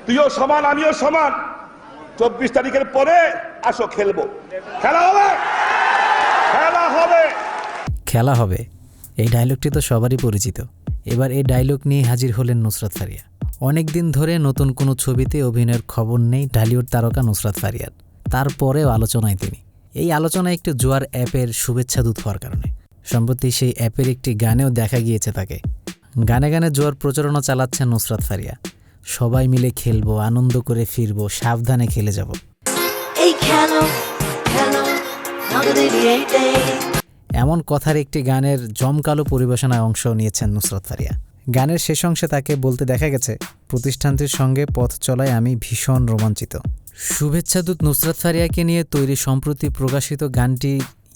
তুইও সমান আমিও সমান। 24 তারিখের পরে আসো খেলবো, খেলা হবে, খেলা হবে, খেলা হবে। এই ডায়লগটি তো সবারই পরিচিত। এবার এই ডায়লগ নিয়ে হাজির হলেন নুসরাত ফারিয়া। অনেক দিন ধরে নতুন কোনো ছবিতে অভিনয়ের খবর নেই ঢালিউড তারকা নুসরাত ফারিয়ার। তারপরেও আলোচনায় তিনি। এই আলোচনায় একটি জুয়ার অ্যাপের শুভেচ্ছা দূত হওয়ার কারণে। সম্প্রতি সেই অ্যাপের একটি গানেও দেখা গিয়েছে তাকে। গানে গানে জুয়ার প্রচারণা চালাচ্ছেন নুসরাত ফারিয়া। সবাই মিলে খেলবো, আনন্দ করে ফিরবো, সাবধানে খেলে যাব। এমন কথার একটি গানের জমকালো পরিবেশনায় অংশ নিয়েছেন নুসরাত ফারিয়া। গানের শেষ অংশে তাকে বলতে দেখা গেছে, প্রতিষ্ঠানটির সঙ্গে পথ চলায় আমি ভীষণ রোমাঞ্চিত। শুভেচ্ছাদূত নুসরাত ফারিয়াকে নিয়ে তৈরি সম্প্রতি প্রকাশিত গানটি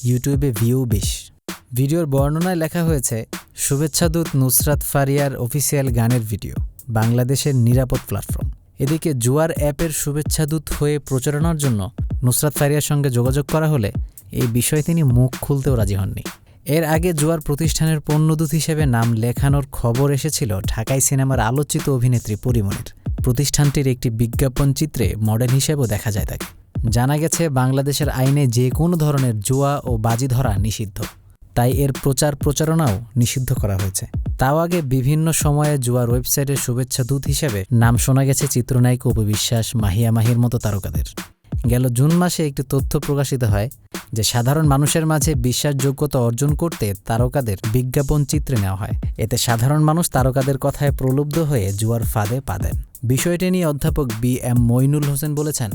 ইউটিউবে ভিউ 20। ভিডিওর বর্ণনায় লেখা হয়েছে, শুভেচ্ছাদূত নুসরাত ফারিয়ার অফিসিয়াল গানের ভিডিও, বাংলাদেশের নিরাপদ প্ল্যাটফর্ম। এদিকে জুয়ার অ্যাপের শুভেচ্ছাদূত হয়ে প্রচারণার জন্য নুসরাত ফারিয়ার সঙ্গে যোগাযোগ করা হলে এই বিষয়ে তিনি মুখ খুলতেও রাজি হননি। এর আগে জুয়ার প্রতিষ্ঠানের পণ্যদূত হিসেবে নাম লেখানোর খবর এসেছিল ঢাকাই সিনেমার আলোচিত অভিনেত্রী পরিমণির। প্রতিষ্ঠানটির একটি বিজ্ঞাপন চিত্রে মডেল হিসেবেও দেখা যায় তাকে। জানা গেছে, বাংলাদেশের আইনে যে কোনো ধরনের জুয়া ও বাজি ধরা নিষিদ্ধ, তাই এর প্রচারণাও নিষিদ্ধ করা হয়েছে। তাও আগে বিভিন্ন সময়ে জুয়ার ওয়েবসাইটের শুভেচ্ছা দূত হিসেবে নাম শোনা গেছে চিত্রনায়িকা অপু বিশ্বাস, মাহিয়া মাহির মতো তারকাদের। গেল জুন মাসে একটি তথ্য প্রকাশিত হয় যে সাধারণ মানুষের মাঝে বিশ্বাসযোগ্যতা অর্জন করতে তারকাদের বিজ্ঞাপন চিত্রে নেওয়া হয়। এতে সাধারণ মানুষ তারকাদের কথায় প্রলুব্ধ হয়ে জুয়ার ফাঁদে পা দেন। বিষয়টি নিয়ে অধ্যাপক বি.এম. মইনুল হোসেন বলেছেন,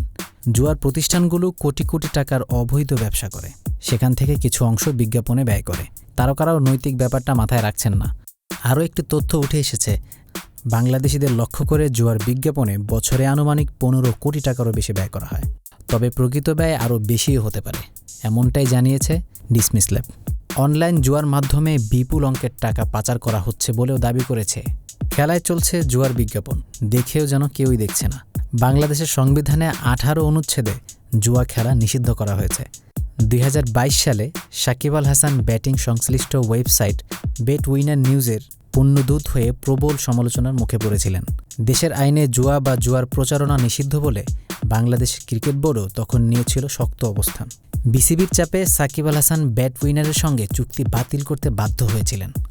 জুয়ার প্রতিষ্ঠানগুলো কোটি কোটি টাকার অবৈধ ব্যবসা করে, সেখান থেকে কিছু অংশ বিজ্ঞাপনে ব্যয় করে। তারকারাও নৈতিক ব্যাপারটা মাথায় রাখছেন না। আরও একটি তথ্য উঠে এসেছে, বাংলাদেশিদের লক্ষ্য করে জুয়ার বিজ্ঞাপনে বছরে আনুমানিক 15 কোটি টাকারও বেশি ব্যয় করা হয়। তবে প্রকৃত ব্যয় আরও বেশিও হতে পারে, এমনটাই জানিয়েছে ডিসমিস ল্যাব। অনলাইন জুয়ার মাধ্যমে বিপুল অঙ্কের টাকা পাচার করা হচ্ছে বলেও দাবি করেছে। খেলায় চলছে জুয়ার বিজ্ঞাপন, দেখেও যেন কেউই দেখছে না। বাংলাদেশের সংবিধানে 18 অনুচ্ছেদে জুয়া খেলা নিষিদ্ধ করা হয়েছে। 2022 সালে সাকিব আল হাসান ব্যাটিং সংশ্লিষ্ট ওয়েবসাইট বেট উইনার নিউজের পণ্যদূত হয়ে প্রবল সমালোচনার মুখে পড়েছিলেন। দেশের আইনে জুয়া বা জুয়ার প্রচারণা নিষিদ্ধ বলে বাংলাদেশ ক্রিকেট বোর্ডও তখন নিয়েছিল শক্ত অবস্থান। বিসিবির চাপে সাকিব আল হাসান ব্যাট উইনারের সঙ্গে চুক্তি বাতিল করতে বাধ্য হয়েছিলেন।